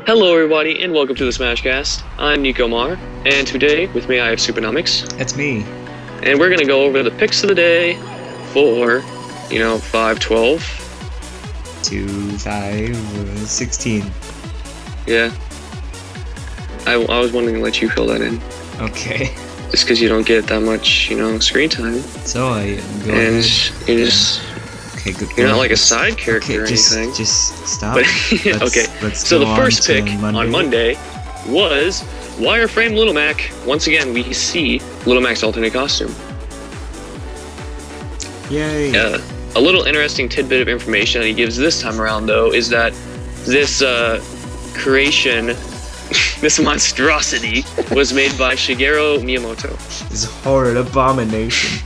Hello everybody and welcome to the Smashcast. I'm Nico Mar, and today with me I have Supernomics. That's me. And we're gonna go over the picks of the day for, 5/12. 16. Yeah. I was wanting to let you fill that in. Okay. Just because you don't get that much, screen time. So I go and ahead. you're just... Okay, good. You're not like a side character okay, or anything. Just stop. But, okay. So the first pick on Monday was Wireframe Little Mac. Once again, we see Little Mac's alternate costume. Yay. A little interesting tidbit of information that he gives this time around, though, is that this creation, this monstrosity, was made by Shigeru Miyamoto. This horrid abomination.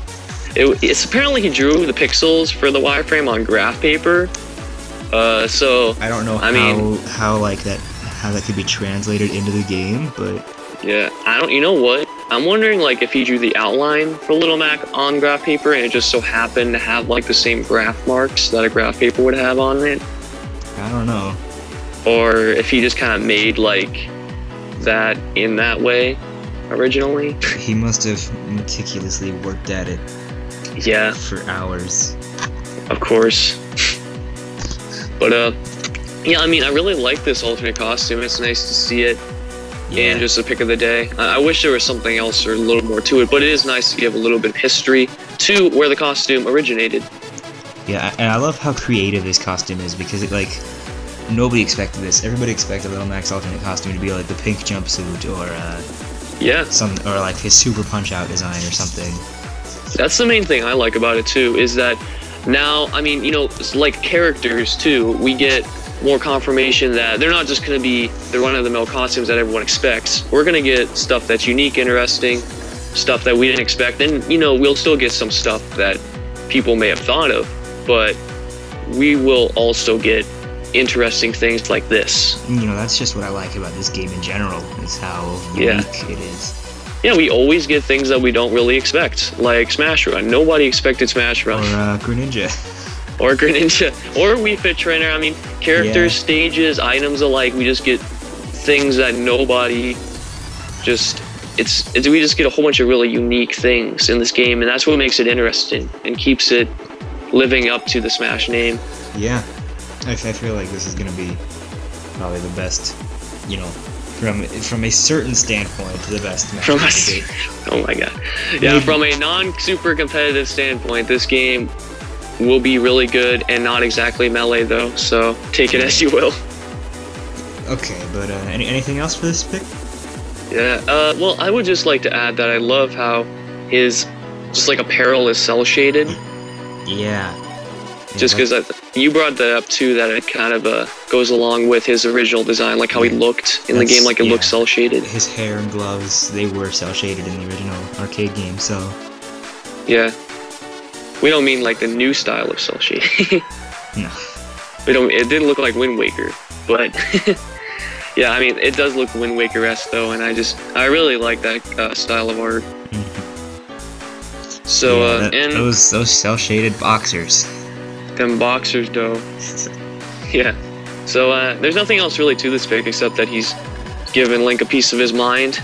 It's apparently he drew the pixels for the wireframe on graph paper. So I don't know how that could be translated into the game, but yeah, you know what? I'm wondering if he drew the outline for Little Mac on graph paper and it just so happened to have the same graph marks that a graph paper would have on it. I don't know. Or if he just kind of made that in that way originally. He must have meticulously worked at it. Yeah. For hours. Of course. But yeah, I really like this alternate costume. It's nice to see it. Yeah. And just a pick of the day. I wish there was something else or a little more to it, but it is nice to give a little bit of history to where the costume originated. Yeah, and I love how creative this costume is because nobody expected this. Everybody expected Little Mac's alternate costume to be the pink jumpsuit or his Super Punch-Out design or something. That's the main thing I like about it too, is that now, it's like characters too, we get more confirmation that they're not just going to be the run-of-the-mill costumes that everyone expects. We're going to get stuff that's unique, interesting, stuff that we didn't expect, and, we'll still get some stuff that people may have thought of, but we will also get interesting things like this. That's just what I like about this game in general, is how unique it is. Yeah, we always get things that we don't really expect, like Smash Run. Nobody expected Smash Run. Or Greninja. Or Greninja. Or Wii Fit Trainer. Characters, stages, items alike. We just get things that nobody we just get a whole bunch of really unique things in this game, and that's what makes it interesting and keeps it living up to the Smash name. Yeah. I feel like this is going to be probably the best, from a certain standpoint, the best Smash. Oh my god. Yeah, from a non-super competitive standpoint, this game will be really good and not exactly melee though, so take it as you will. Okay, but anything else for this pick? Yeah, well, I would just like to add that I love how his apparel is cel-shaded. Yeah. Just because you brought that up too, that it kind of goes along with his original design, how he looked in the game, it looked cel-shaded. His hair and gloves, they were cel-shaded in the original arcade game, so... Yeah. We don't mean the new style of cel-shading. No. It didn't look like Wind Waker, but... yeah, it does look Wind Waker-esque though, and I really like that style of art. Mm-hmm. So, and... Those cel-shaded boxers. Them boxers, though. Yeah. So, there's nothing else really to this pick except that he's given Link a piece of his mind.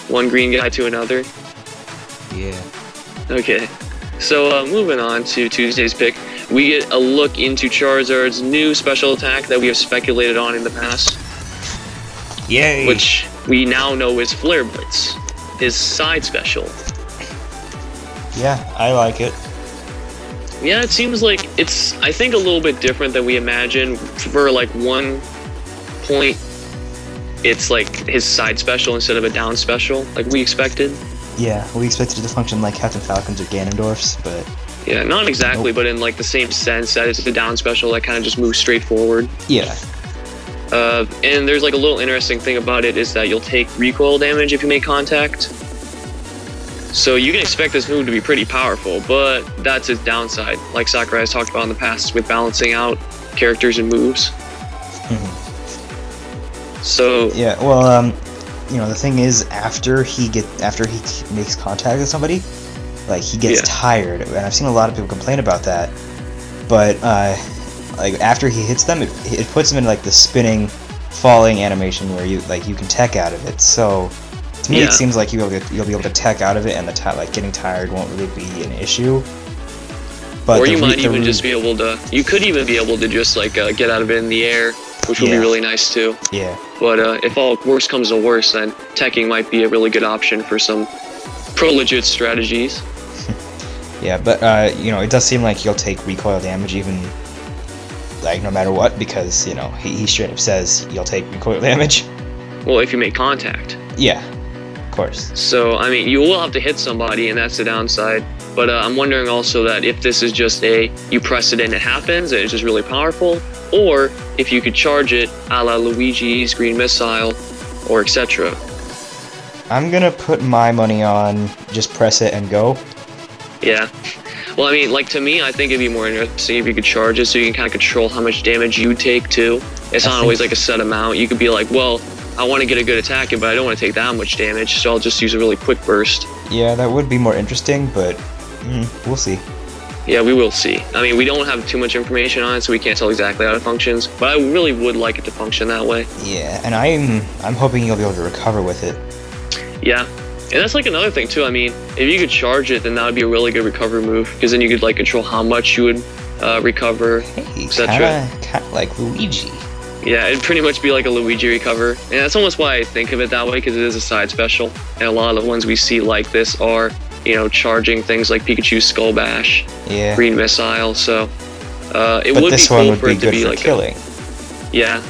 One green guy to another. Yeah. Okay. So, moving on to Tuesday's pick, we get a look into Charizard's new special attack that we have speculated on in the past. Yay! Which we now know is Flare Blitz, his side special. Yeah, I like it. Yeah, it seems like it's, I think, a little bit different than we imagined. For, one point, it's, his side special instead of a down special, like we expected. Yeah, we expected it to function like Captain Falcon's or Ganondorf's, but... Yeah, not exactly, but in, the same sense that it's the down special that kind of just moves straight forward. Yeah. And there's, a little interesting thing about it is that you'll take recoil damage if you make contact. So you can expect this move to be pretty powerful, but that's its downside, like Sakurai has talked about in the past with balancing out characters and moves. Mm-hmm. So yeah, well, the thing is, after he makes contact with somebody, he gets tired, and I've seen a lot of people complain about that. But after he hits them, it puts him in the spinning falling animation where you can tech out of it. So to me, Yeah. it seems like you'll be able to tech out of it, and getting tired won't really be an issue. But Or you might even just be able to. You could even be able to just like get out of it in the air, which would be really nice too. Yeah. But if all worse comes to worse, then teching might be a really good option for some pro-legit strategies. Yeah, but you know, it does seem like you'll take recoil damage even like no matter what, because you know he straight up says you'll take recoil damage. Well, if you make contact. Yeah, of course. So I mean, you will have to hit somebody, and that's the downside. But I'm wondering also that if this is just you press it and it happens, and it's just really powerful, or if you could charge it a la Luigi's Green Missile, or etc. I'm gonna put my money on just press it and go. Yeah. Well, I mean, like, to me, I think it'd be more interesting if you could charge it so you can kind of control how much damage you take, too. It's not always, like, a set amount. You could be like, well, I want to get a good attack in, but I don't want to take that much damage, so I'll just use a really quick burst. Yeah, that would be more interesting, but we'll see. Yeah, we will see. I mean, we don't have too much information on it, so we can't tell exactly how it functions, but I really would like it to function that way. Yeah, and I'm hoping you'll be able to recover with it. Yeah. And that's like another thing too. I mean, if you could charge it, then that would be a really good recovery move, because then you could like control how much you would recover, Hey, etc. Kinda like Luigi. Yeah, it'd pretty much be like a Luigi recover, and that's almost why I think of it that way, because it is a side special. And a lot of the ones we see like this are, you know, charging things like Pikachu's Skull Bash, Yeah. Green Missile. So it But would be this one cool would for be it to good be for like killing. yeah.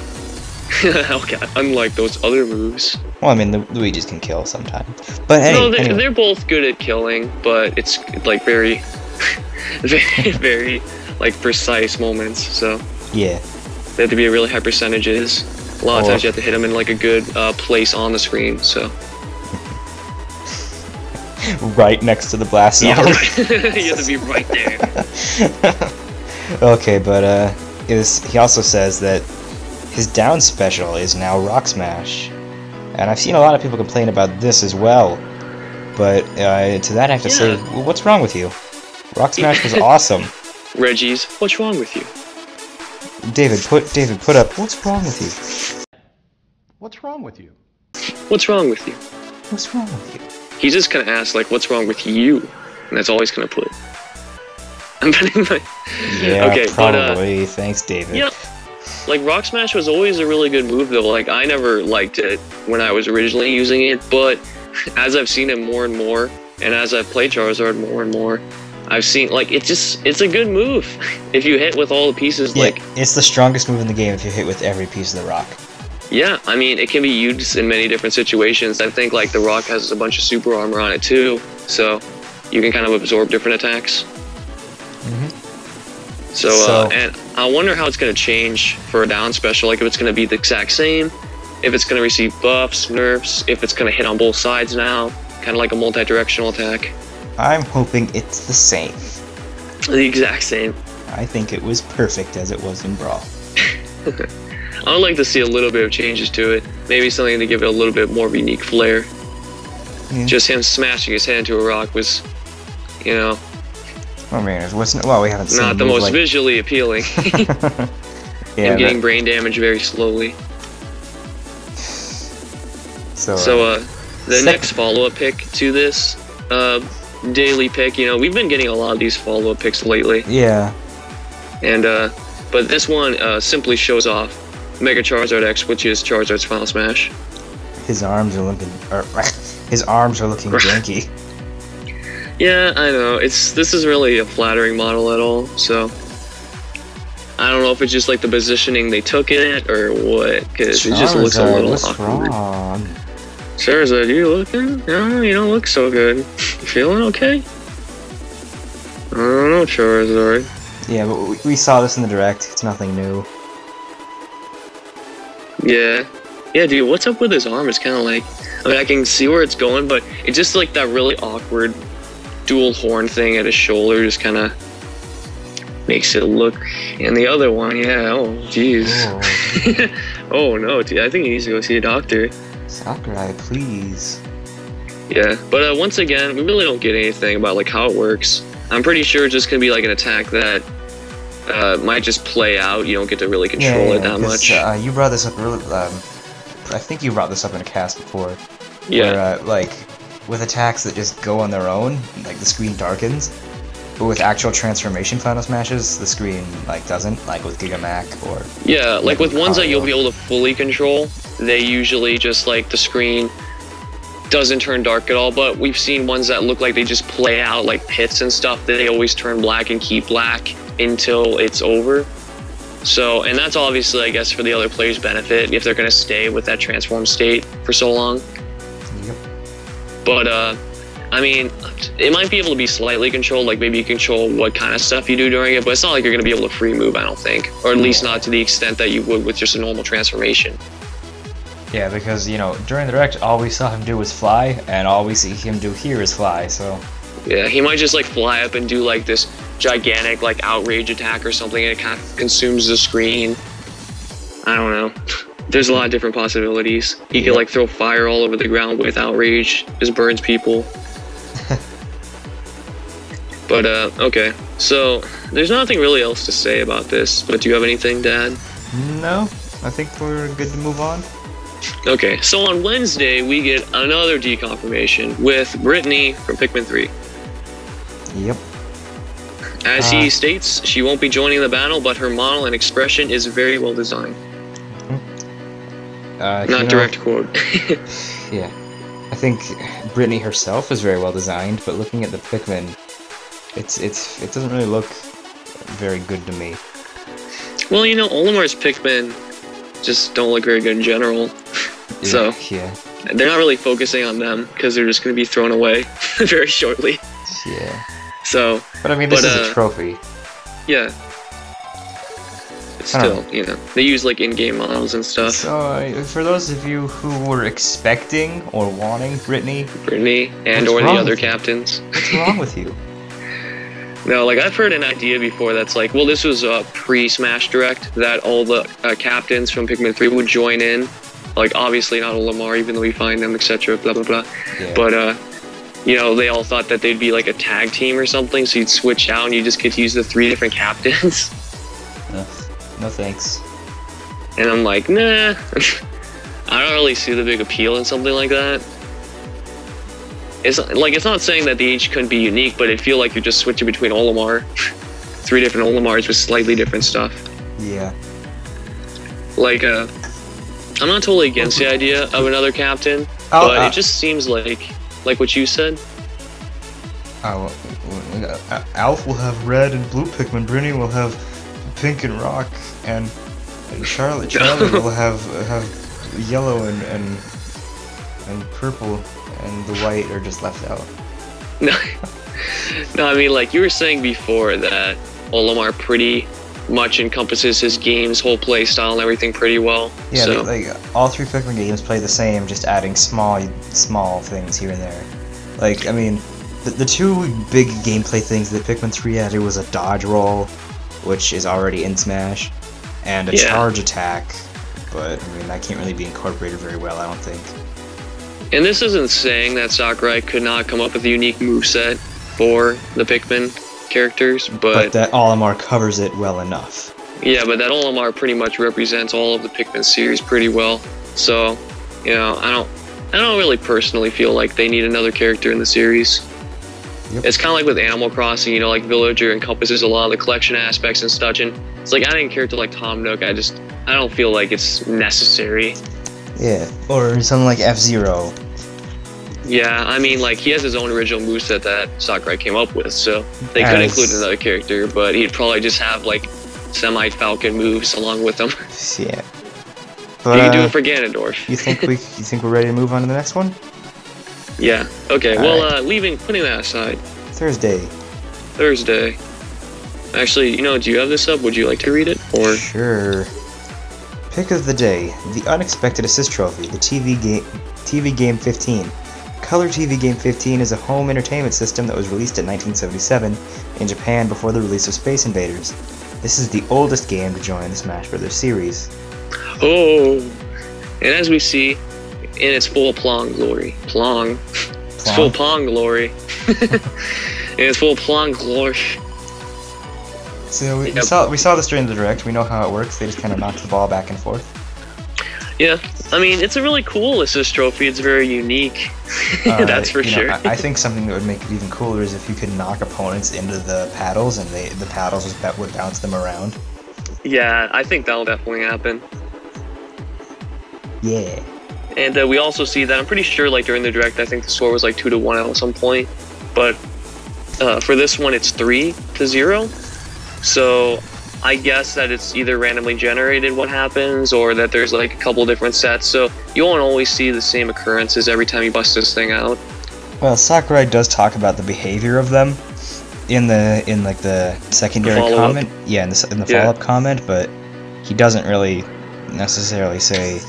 Okay, unlike those other moves. Well, I mean, Luigi's can kill sometimes. But anyway, They're both good at killing, but it's like very, very, very like precise moments. So yeah. they have to be really high percentages. A lot of times you have to hit them in like a good place on the screen. So Right next to the blast zone. yeah, right. You have to be right there. Okay, but he also says that his down special is now Rock Smash. And I've seen a lot of people complain about this as well. But to that I have to say, well, what's wrong with you? Rock Smash was awesome. Reggie's, what's wrong with you? David, put up, what's wrong with you? What's wrong with you? What's wrong with you? What's wrong with you? He's just gonna ask like, what's wrong with you? And that's all he's gonna put. I'm betting my... Yeah, okay, probably. But, thanks, David. yeah. Like, Rock Smash was always a really good move, though. Like, I never liked it when I was originally using it, but as I've seen it more and more, and as I've played Charizard more and more, I've seen, like, it's a good move. If you hit with all the pieces, Yeah, like... it's the strongest move in the game if you hit with every piece of the rock. Yeah, I mean, it can be used in many different situations. I think, like, the rock has a bunch of super armor on it, too, so you can kind of absorb different attacks. So, and I wonder how it's going to change for a down special, like if it's going to be the exact same, if it's going to receive buffs, nerfs, if it's going to hit on both sides now, kind of like a multi-directional attack. I'm hoping it's the same. The exact same. I think it was perfect as it was in Brawl. I would like to see a little bit of changes to it. Maybe something to give it a little bit more unique flair. Yeah. Just him smashing his head into a rock was, you know, I mean, it wasn't. Well, we haven't seen not a the move most like... visually appealing. Yeah, and getting brain damage very slowly. So, the next follow-up pick to this daily pick, you know, we've been getting a lot of these follow-up picks lately. yeah. And but this one simply shows off Mega Charizard X, which is Charizard's Final Smash. His arms are looking, janky. Yeah, I know. This is really a flattering model at all. So I don't know if it's just like the positioning they took in it or what, because it just looks a little what's awkward. wrong? Charizard, you looking? No, you don't look so good. You feeling okay? I don't know, Charizard. Yeah, but we saw this in the direct. It's nothing new. Yeah. Yeah, dude, what's up with his arm? It's kind of like, I mean, I can see where it's going, but it's just like that really awkward dual horn thing at his shoulder just kind of makes it look. And the other one, yeah, oh, jeez. Oh, Oh, no, dude, I think he needs to go see a doctor. Sakurai, please. Yeah, but once again, we really don't get anything about like how it works. I'm pretty sure it's just gonna be like an attack that might just play out. You don't get to really control it that much. You brought this up earlier. I think you brought this up in a cast before. Yeah. Where, like, with attacks that just go on their own, like the screen darkens. But with actual transformation Final Smashes, the screen like doesn't, like with Gigamac or... Yeah, like with ones that you'll be able to fully control, they usually just like the screen doesn't turn dark at all, but we've seen ones that look like they just play out like pits and stuff that they always turn black and keep black until it's over. So, and that's obviously, I guess, for the other players' benefit if they're going to stay with that transform state for so long. Yep. But, I mean, it might be able to be slightly controlled, like maybe you control what kind of stuff you do during it, but it's not like you're going to be able to free move, I don't think. Or at least not to the extent that you would with just a normal transformation. Yeah, because, you know, during the direct, all we saw him do was fly, and all we see him do here is fly, so... Yeah, he might just, like, fly up and do, like, this gigantic, like, outrage attack or something, and it kind of consumes the screen. I don't know. There's a lot of different possibilities. He could, like, throw fire all over the ground with outrage, just burns people. But, okay. So, there's nothing really else to say about this, but do you have anything, Dad? No, I think we're good to move on. Okay, so on Wednesday, we get another deconfirmation with Brittany from Pikmin 3. Yep. As he states, she won't be joining the battle, but her model and expression is very well designed. Not direct quote. Yeah. I think Brittany herself is very well designed, but looking at the Pikmin, it doesn't really look very good to me. Well, you know, Olimar's Pikmin just don't look very good in general. So they're not really focusing on them because they're just going to be thrown away very shortly. Yeah. So, but I mean, this is a trophy. Yeah. But still, you know, they use like in-game models and stuff. So, for those of you who were expecting or wanting Brittany, and or the other captains, what's wrong with you? No, like I've heard an idea before that's like, well, this was a pre-Smash Direct that all the captains from Pikmin 3 would join in. Like, obviously not Olimar, even though we find them, etc., blah, blah, blah. Yeah. But, you know, they all thought that they'd be like a tag team or something, so you'd switch out and you just get to use the 3 different captains. No thanks. And I'm like, nah. I don't really see the big appeal in something like that. It's like, it's not saying that the H couldn't be unique, but it feel like you're just switching between Olimar. 3 different Olimars with slightly different stuff. Yeah. Like, I'm not totally against the idea of another captain, but it just seems like what you said. Alf will have red and blue Pikmin, Brittany will have pink and rock, and Charlotte will have yellow and purple, and the white are just left out. No, I mean, like you were saying before that Olimar pretty much encompasses his game's whole play style and everything pretty well. Yeah, so. like all 3 Pikmin games play the same, just adding small things here and there. Like, I mean, the 2 big gameplay things that Pikmin 3 added was a dodge roll, which is already in Smash, and a charge attack, but I mean, that can't really be incorporated very well, I don't think. And this isn't saying that Sakurai could not come up with a unique moveset for the Pikmin characters, but that Olimar covers it well enough. Yeah, but that Olimar pretty much represents all of the Pikmin series pretty well. So, you know, I don't really personally feel like they need another character in the series. Yep. It's kind of like with Animal Crossing, you know, like Villager encompasses a lot of the collection aspects and such, and it's like adding a character like Tom Nook, I don't feel like it's necessary. Yeah, or something like F-Zero. Yeah, I mean, like, he has his own original moveset that Sakurai came up with, so they could include another character, but he'd probably just have, like, semi-Falcon moves along with him. Yeah. But, you can do it for Ganondorf. You think we're ready to move on to the next one? Yeah. Okay, putting that aside. Thursday. Actually, you know, do you have this up? Would you like to read it? Or Sure. Pick of the day, the Unexpected Assist Trophy, the TV Game 15. Color TV Game 15 is a home entertainment system that was released in 1977 in Japan before the release of Space Invaders. This is the oldest game to join the Smash Bros. Series. Oh, and as we see, in its full Plong glory. Plong. It's full Pong glory. In its full Plong glory. So we Yep. saw this during the direct. We know how it works. They just kind of knock the ball back and forth. Yeah, I mean, it's a really cool assist trophy. It's very unique. That's for sure. I think something that would make it even cooler is if you could knock opponents into the paddles and the paddles would bounce them around. Yeah, I think that'll definitely happen. Yeah. And we also see that, I'm pretty sure, like, during the direct, I think the score was like 2-1 at some point. But for this one, it's 3-0. So I guess that it's either randomly generated what happens, or that there's like a couple different sets. So you won't always see the same occurrences every time you bust this thing out. Well, Sakurai does talk about the behavior of them in the secondary comment. Yeah, in the follow-up comment, but he doesn't really necessarily say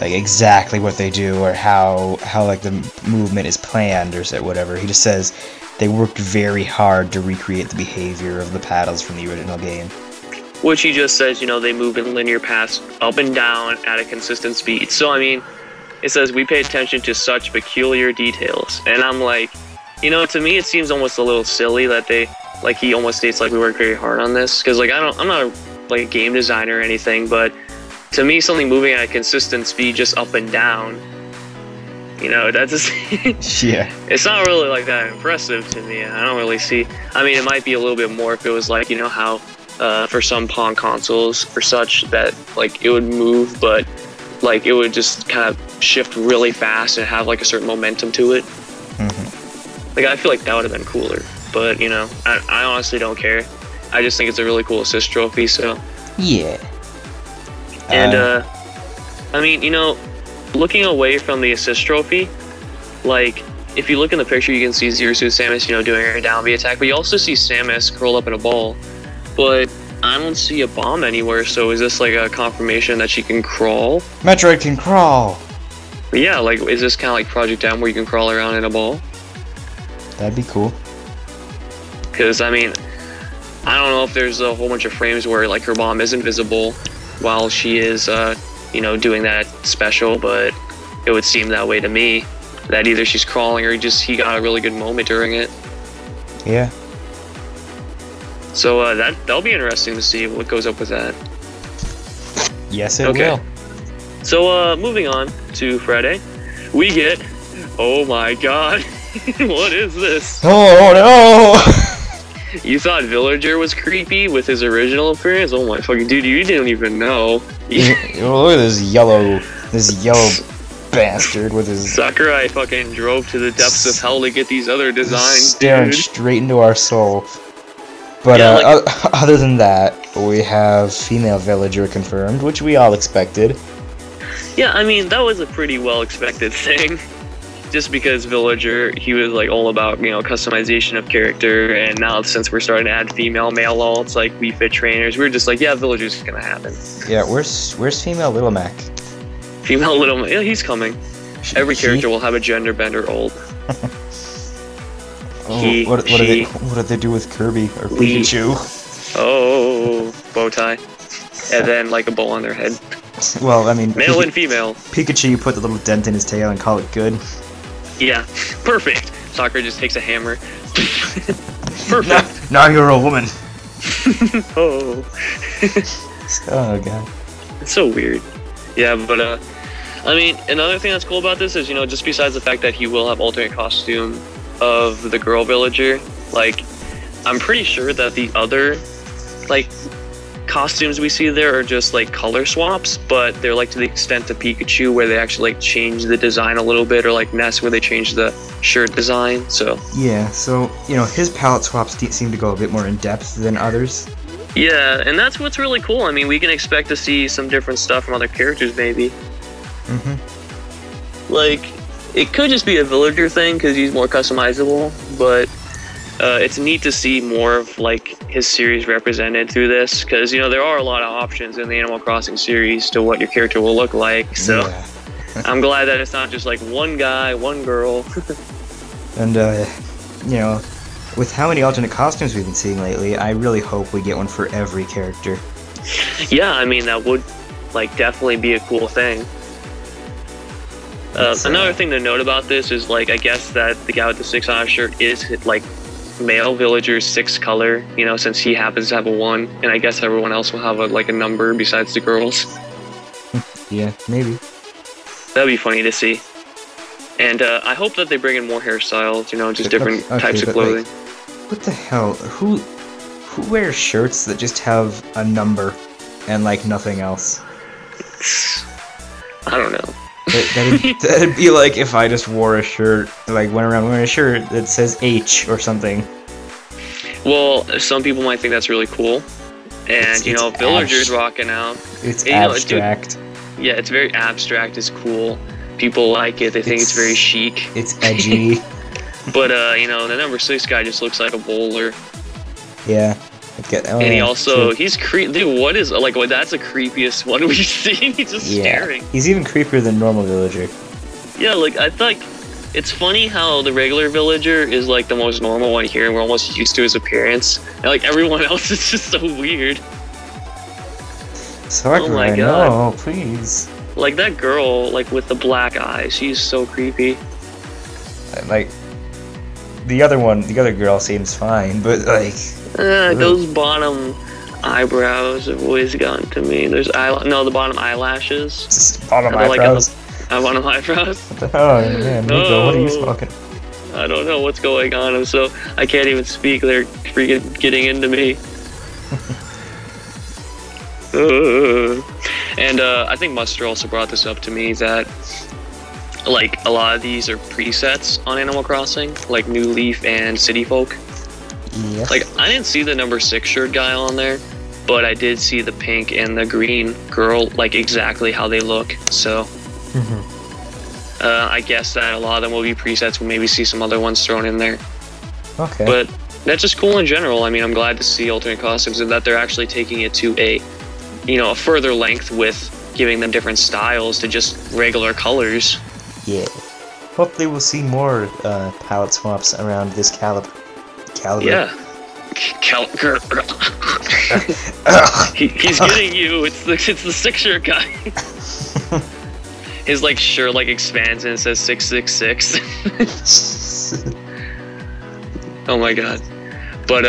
like exactly what they do or how like the movement is planned or whatever. He just says they worked very hard to recreate the behavior of the paddles from the original game. Which he just says, you know, they move in linear paths up and down at a consistent speed. So, I mean, it says we pay attention to such peculiar details. And I'm like, you know, to me it seems almost a little silly that he almost states like we work very hard on this. Because, like, I'm not like a game designer or anything, but to me something moving at a consistent speed just up and down, you know, that's just yeah. It's not really like that impressive to me. I don't really see. I mean, it might be a little bit more if it was like, you know, how for some Pong consoles or such that like it would move, but like it would just kind of shift really fast and have like a certain momentum to it. Mm-hmm. Like I feel like that would have been cooler, but you know, I honestly don't care. I just think it's a really cool assist trophy. So yeah. And I mean, you know, looking away from the assist trophy, like if you look in the picture, you can see Zero Suit Samus, you know, doing her down B attack, but you also see Samus curled up in a ball. But I don't see a bomb anywhere, so is this like a confirmation that she can crawl? Metroid can crawl! But yeah, like, is this kind of like Project M where you can crawl around in a ball? That'd be cool. Because, I mean, I don't know if there's a whole bunch of frames where like her bomb is invisible while she is, you know, doing that special, but it would seem that way to me. That either she's crawling or just he got a really good moment during it. Yeah. So that'll be interesting to see what goes up with that. Yes, it will. So moving on to Friday, we get, oh my god, what is this? Oh no! You thought Villager was creepy with his original appearance? Oh my fucking dude, you didn't even know. Look at this yellow bastard with his... Sakurai fucking drove to the depths of hell to get these other designs, staring dude. straight into our soul. But Yeah, like- other than that, we have female villager confirmed, which we all expected. Yeah, I mean, that was a pretty well expected thing. Just because Villager, he was like all about, you know, customization of character, and now since we're starting to add female male alts like Wii Fit trainers, we're just like, yeah, Villager's gonna happen. Yeah, where's female Little Mac? Female Little, yeah, he's coming. Every character will have a gender bender old. Oh, what did they do with Kirby or Pikachu? Oh, bow tie, and then like a bow on their head. Well, I mean, Male and female. Pikachu, you put the little dent in his tail and call it good. Yeah, perfect. Sakura just takes a hammer. Perfect. Now you're a woman. Oh. Oh god. It's so weird. Yeah, but I mean, another thing that's cool about this is, you know, just besides the fact that he will have alternate costume of the girl villager, like, I'm pretty sure that the other, like, costumes we see there are just, like, color swaps, but they're, like, to the extent of Pikachu where they actually, like, change the design a little bit, or, like, Ness where they change the shirt design, so. Yeah, so, you know, his palette swaps seem to go a bit more in depth than others. Yeah, and that's what's really cool. I mean, we can expect to see some different stuff from other characters, maybe. Mm-hmm. Like, it could just be a villager thing because he's more customizable, but it's neat to see more of like his series represented through this, because, you know, there are a lot of options in the Animal Crossing series to what your character will look like, so Yeah. I'm glad that it's not just like one guy, one girl. And, you know, with how many alternate costumes we've been seeing lately, I really hope we get one for every character. Yeah, I mean, that would like definitely be a cool thing. Another thing to note about this is, like, I guess that the guy with the 6 eye shirt is like male villager's 6th color, you know, since he happens to have a 1, and I guess everyone else will have a number besides the girls. Yeah, maybe. That'd be funny to see. And I hope that they bring in more hairstyles, you know, just different types of clothing. Like, what the hell? Who wears shirts that just have a number and like nothing else? I don't know. That'd be like if I just wore a shirt, like went around wearing a shirt that says H or something. Well, some people might think that's really cool, and you know, villagers rocking out. It's abstract. Yeah, it's very abstract. It's cool. People like it. They think it's very chic. It's edgy. But you know, the number 6 guy just looks like a bowler. Yeah. And he also, he's dude, what is, like, that's the creepiest one we've seen. He's just staring. He's even creepier than normal villager. Yeah, like, I thought, it's funny how the regular villager is, like, the most normal one here, and we're almost used to his appearance. And, like, everyone else is just so weird. Sakura, no, please. Like, that girl, like, with the black eyes, she's so creepy. Like, the other girl seems fine, but, like... those bottom eyebrows have always gotten to me. There's the bottom eyelashes. Bottom eyebrows? Bottom eyebrows. What the hell, man? Nico, what are you smoking? I don't know what's going on. I can't even speak. They're freaking getting into me. And I think Muster also brought this up to me that, like, a lot of these are presets on Animal Crossing, like New Leaf and City Folk. Yes. Like, I didn't see the number 6 shirt guy on there, but I did see the pink and the green girl, like, exactly how they look, so... I guess that a lot of them will be presets. We'll maybe see some other ones thrown in there. Okay. But that's just cool in general. I mean, I'm glad to see alternate costumes and that they're actually taking it to a further length with giving them different styles to just regular colors. Yeah. Hopefully we'll see more palette swaps around this caliber. Yeah. He's getting you. It's the 6 shirt guy. His like shirt like expands and it says 666. Oh my god. But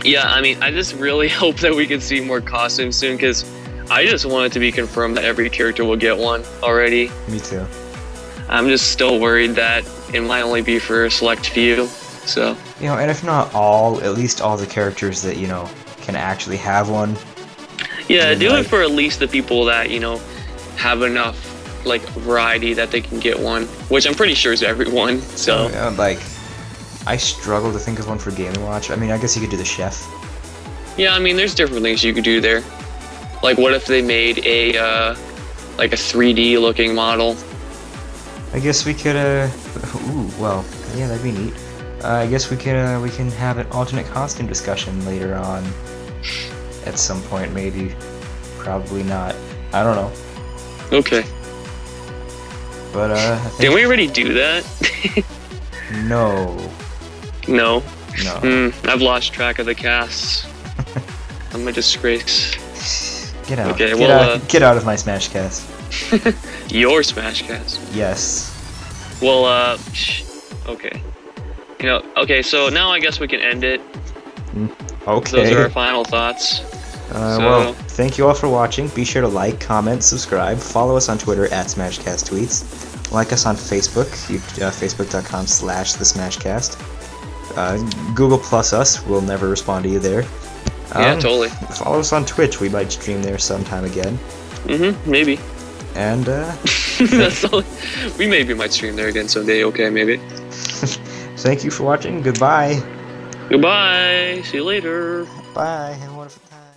yeah, I mean, I just really hope that we can see more costumes soon, because I just want it to be confirmed that every character will get one already. Me too. I'm just still worried that it might only be for a select few. So, you know, and if not all, at least all the characters that, you know, can actually have one. Yeah, do it for at least the people that, you know, have enough, like, variety that they can get one, which I'm pretty sure is everyone, so. Like, I struggle to think of one for Game & Watch. I mean, I guess you could do the chef. Yeah, I mean, there's different things you could do there. Like, what if they made a, like a 3D looking model? I guess we could, ooh, well, yeah, that'd be neat. I guess we can have an alternate costume discussion later on. At some point, maybe. Probably not. I don't know. Okay. But didn't we already do that? No. No. No. I've lost track of the casts. I'm a disgrace. Get out. Okay. Get out of my Smash cast. Your Smash cast. Yes. Well, okay. You know, okay, so now I guess we can end it. Okay. Those are our final thoughts. Well, thank you all for watching. Be sure to like, comment, subscribe. Follow us on Twitter at SmashCastTweets. Like us on Facebook, facebook.com/thesmashcast. Google Plus us. We'll never respond to you there. Yeah, totally. Follow us on Twitch. We might stream there sometime again. Maybe. And, that's all. We maybe might stream there again someday. Okay, maybe. Thank you for watching. Goodbye. Goodbye. See you later. Bye. Have a wonderful time.